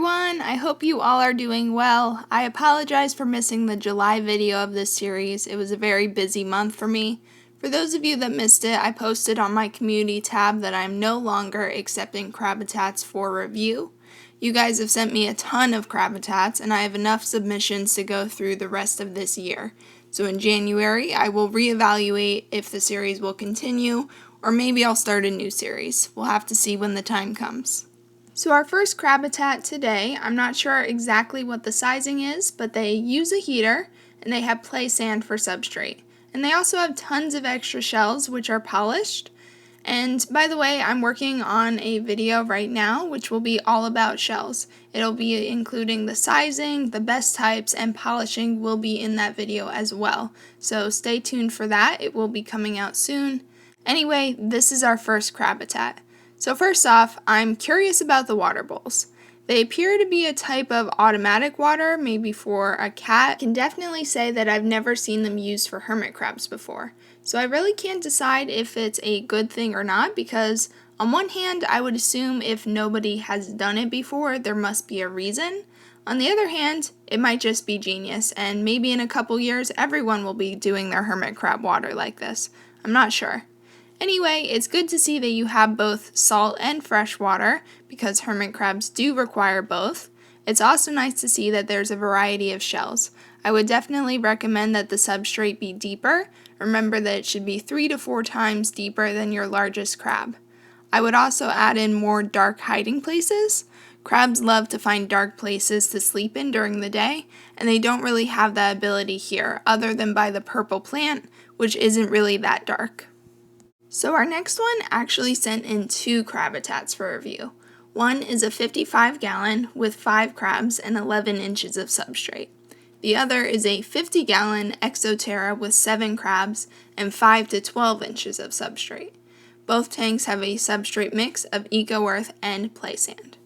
everyone, I hope you all are doing well. I apologize for missing the July video of this series. It was a very busy month for me. For those of you that missed it, I posted on my community tab that I'm no longer accepting Crabitats for review. You guys have sent me a ton of Crabitats, and I have enough submissions to go through the rest of this year. So in January, I will reevaluate if the series will continue, or maybe I'll start a new series. We'll have to see when the time comes. So our first Crabitat today, I'm not sure exactly what the sizing is, but they use a heater, and they have play sand for substrate. And they also have tons of extra shells, which are polished. And by the way, I'm working on a video right now, which will be all about shells. It'll be including the sizing, the best types, and polishing will be in that video as well. So stay tuned for that. It will be coming out soon. Anyway, this is our first Crabitat. So first off, I'm curious about the water bowls. They appear to be a type of automatic water, maybe for a cat. I can definitely say that I've never seen them used for hermit crabs before. So I really can't decide if it's a good thing or not, because on one hand, I would assume if nobody has done it before, there must be a reason. On the other hand, it might just be genius, and maybe in a couple years, everyone will be doing their hermit crab water like this. I'm not sure. Anyway, it's good to see that you have both salt and fresh water, because hermit crabs do require both. It's also nice to see that there's a variety of shells. I would definitely recommend that the substrate be deeper. Remember that it should be 3 to 4 times deeper than your largest crab. I would also add in more dark hiding places. Crabs love to find dark places to sleep in during the day, and they don't really have that ability here, other than by the purple plant, which isn't really that dark. So our next one actually sent in 2 Crabitats for review. One is a 55-gallon with 5 crabs and 11 inches of substrate. The other is a 50-gallon Exoterra with 7 crabs and 5 to 12 inches of substrate. Both tanks have a substrate mix of eco-earth and play sand.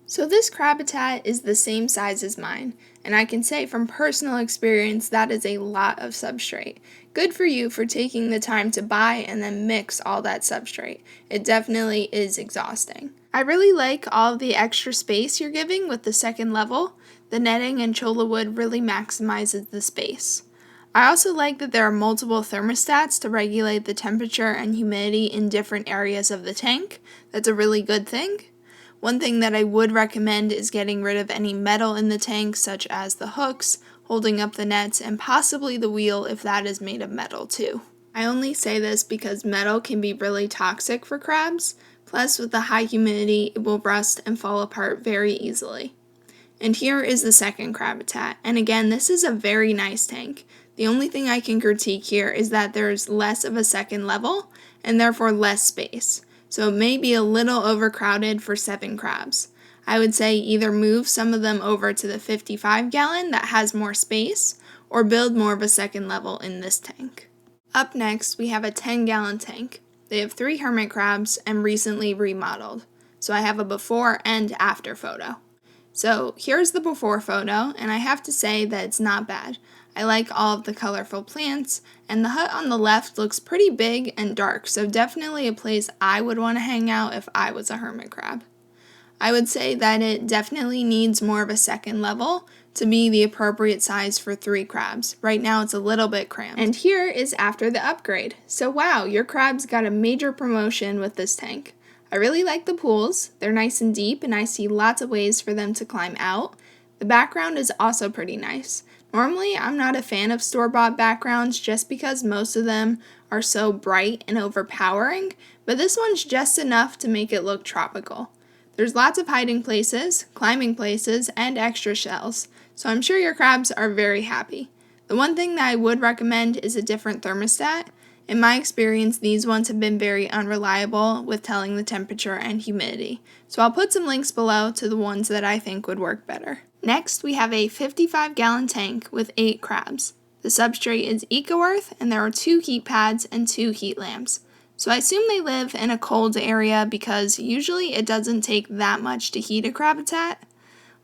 So this Crabitat is the same size as mine, and I can say from personal experience that is a lot of substrate. Good for you for taking the time to buy and then mix all that substrate. It definitely is exhausting. I really like all of the extra space you're giving with the second level. The netting and cholla wood really maximizes the space. I also like that there are multiple thermostats to regulate the temperature and humidity in different areas of the tank. That's a really good thing. One thing that I would recommend is getting rid of any metal in the tank, such as the hooks, holding up the nets, and possibly the wheel if that is made of metal too. I only say this because metal can be really toxic for crabs, plus with the high humidity it will rust and fall apart very easily. And here is the second Crabitat, and again this is a very nice tank. The only thing I can critique here is that there's less of a second level, and therefore less space. So it may be a little overcrowded for 7 crabs. I would say either move some of them over to the 55-gallon that has more space, or build more of a second level in this tank. Up next, we have a 10-gallon tank. They have 3 hermit crabs and recently remodeled. So I have a before and after photo. So here's the before photo, and I have to say that it's not bad. I like all of the colorful plants, and the hut on the left looks pretty big and dark, so definitely a place I would want to hang out if I was a hermit crab. I would say that it definitely needs more of a second level to be the appropriate size for 3 crabs. Right now it's a little bit cramped. And here is after the upgrade. So wow, your crabs got a major promotion with this tank. I really like the pools. They're nice and deep, and I see lots of ways for them to climb out. The background is also pretty nice. Normally, I'm not a fan of store-bought backgrounds just because most of them are so bright and overpowering, but this one's just enough to make it look tropical. There's lots of hiding places, climbing places, and extra shells, so I'm sure your crabs are very happy. The one thing that I would recommend is a different thermostat. In my experience, these ones have been very unreliable with telling the temperature and humidity, so I'll put some links below to the ones that I think would work better. Next, we have a 55-gallon tank with 8 crabs. The substrate is eco-earth, and there are 2 heat pads and 2 heat lamps. So I assume they live in a cold area because usually it doesn't take that much to heat a Crabitat.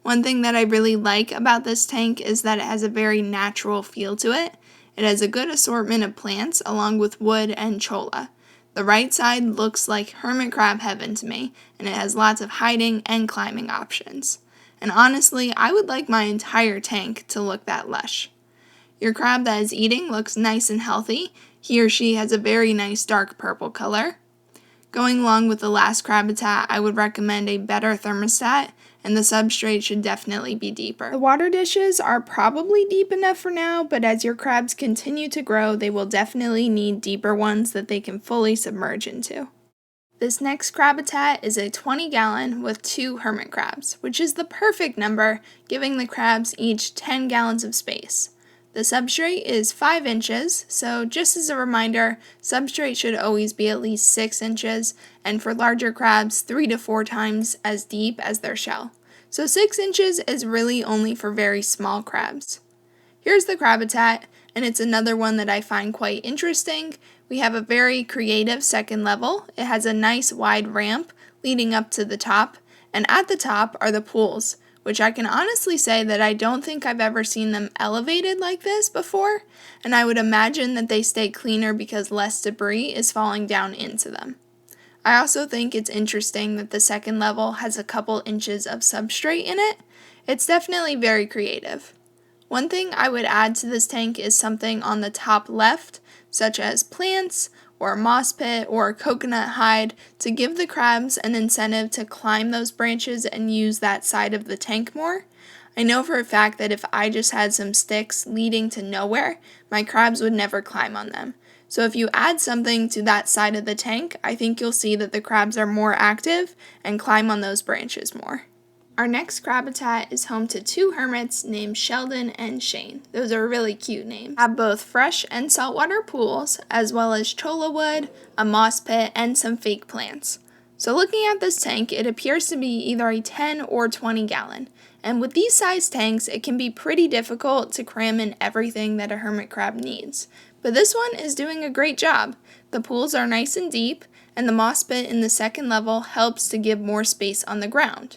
One thing that I really like about this tank is that it has a very natural feel to it. It has a good assortment of plants along with wood and cholla. The right side looks like hermit crab heaven to me, and it has lots of hiding and climbing options. and honestly, I would like my entire tank to look that lush. Your crab that is eating looks nice and healthy. He or she has a very nice dark purple color. Going along with the last Crabitat, I would recommend a better thermostat, and the substrate should definitely be deeper. The water dishes are probably deep enough for now, but as your crabs continue to grow, they will definitely need deeper ones that they can fully submerge into. This next Crabitat is a 20-gallon with 2 hermit crabs, which is the perfect number, giving the crabs each 10 gallons of space. The substrate is 5 inches, so just as a reminder, substrate should always be at least 6 inches, and for larger crabs, 3 to 4 times as deep as their shell. So 6 inches is really only for very small crabs. Here's the Crabitat, and it's another one that I find quite interesting. We have a very creative second level. It has a nice wide ramp leading up to the top, and at the top are the pools, which I can honestly say that I don't think I've ever seen them elevated like this before, and I would imagine that they stay cleaner because less debris is falling down into them. I also think it's interesting that the second level has a couple inches of substrate in it. It's definitely very creative. One thing I would add to this tank is something on the top left, such as plants or a moss pit or a coconut hide, to give the crabs an incentive to climb those branches and use that side of the tank more. I know for a fact that if I just had some sticks leading to nowhere, my crabs would never climb on them. So if you add something to that side of the tank, I think you'll see that the crabs are more active and climb on those branches more. Our next Crabitat is home to 2 hermits named Sheldon and Shane. Those are really cute names. Have both fresh and saltwater pools, as well as cholla wood, a moss pit, and some fake plants. So looking at this tank, it appears to be either a 10 or 20 gallon. And with these size tanks, it can be pretty difficult to cram in everything that a hermit crab needs. But this one is doing a great job. The pools are nice and deep, and the moss pit in the second level helps to give more space on the ground.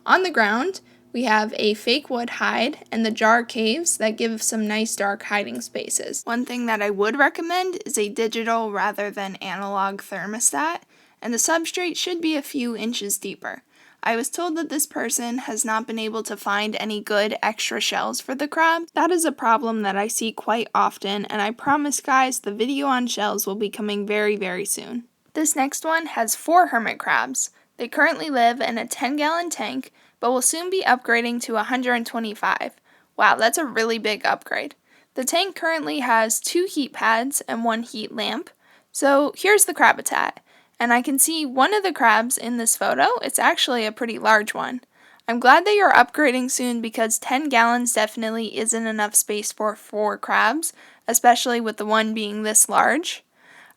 On the ground, we have a fake wood hide and the jar caves that give some nice dark hiding spaces. One thing that I would recommend is a digital rather than analog thermostat, and the substrate should be a few inches deeper. I was told that this person has not been able to find any good extra shells for the crab. That is a problem that I see quite often, and I promise guys the video on shells will be coming very, very soon. This next one has 4 hermit crabs. They currently live in a 10-gallon tank, but will soon be upgrading to 125. Wow, that's a really big upgrade. The tank currently has 2 heat pads and 1 heat lamp. So here's the Crabitat, and I can see one of the crabs in this photo. It's actually a pretty large one. I'm glad that you're upgrading soon because 10 gallons definitely isn't enough space for 4 crabs, especially with the one being this large.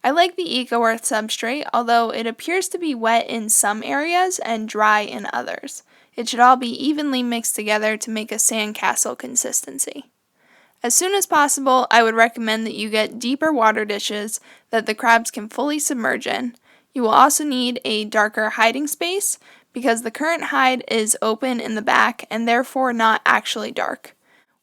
I like the EcoEarth substrate, although it appears to be wet in some areas and dry in others. It should all be evenly mixed together to make a sandcastle consistency. As soon as possible, I would recommend that you get deeper water dishes that the crabs can fully submerge in. You will also need a darker hiding space because the current hide is open in the back and therefore not actually dark.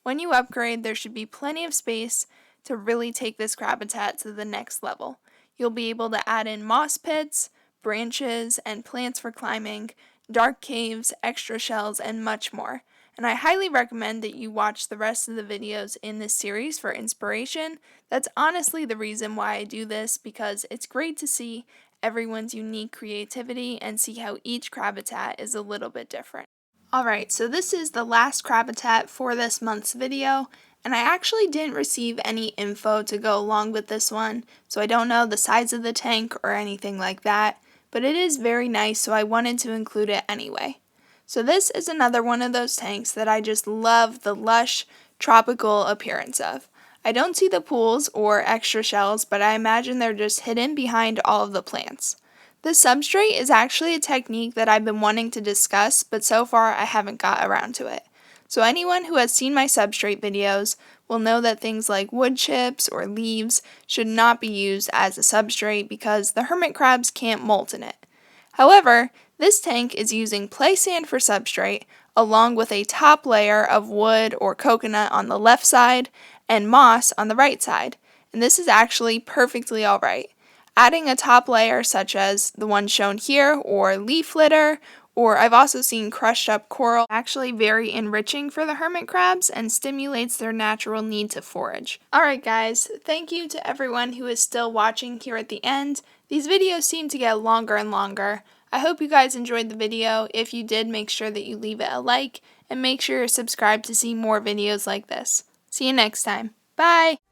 When you upgrade, there should be plenty of space to really take this Crabitat to the next level. You'll be able to add in moss pits, branches, and plants for climbing, dark caves, extra shells, and much more. And I highly recommend that you watch the rest of the videos in this series for inspiration. That's honestly the reason why I do this, because it's great to see everyone's unique creativity and see how each Crabitat is a little bit different. Alright, so this is the last Crabitat for this month's video. And I actually didn't receive any info to go along with this one, so I don't know the size of the tank or anything like that, but it is very nice, so I wanted to include it anyway. So this is another one of those tanks that I just love the lush, tropical appearance of. I don't see the pools or extra shells, but I imagine they're just hidden behind all of the plants. This substrate is actually a technique that I've been wanting to discuss, but so far I haven't got around to it. So anyone who has seen my substrate videos will know that things like wood chips or leaves should not be used as a substrate because the hermit crabs can't molt in it. However, this tank is using play sand for substrate along with a top layer of wood or coconut on the left side and moss on the right side, and this is actually perfectly alright. Adding a top layer such as the one shown here or leaf litter Or I've also seen crushed up coral, actually very enriching for the hermit crabs and stimulates their natural need to forage. Alright guys, thank you to everyone who is still watching here at the end. These videos seem to get longer and longer. I hope you guys enjoyed the video. If you did, make sure that you leave it a like and make sure you're subscribed to see more videos like this. See you next time. Bye!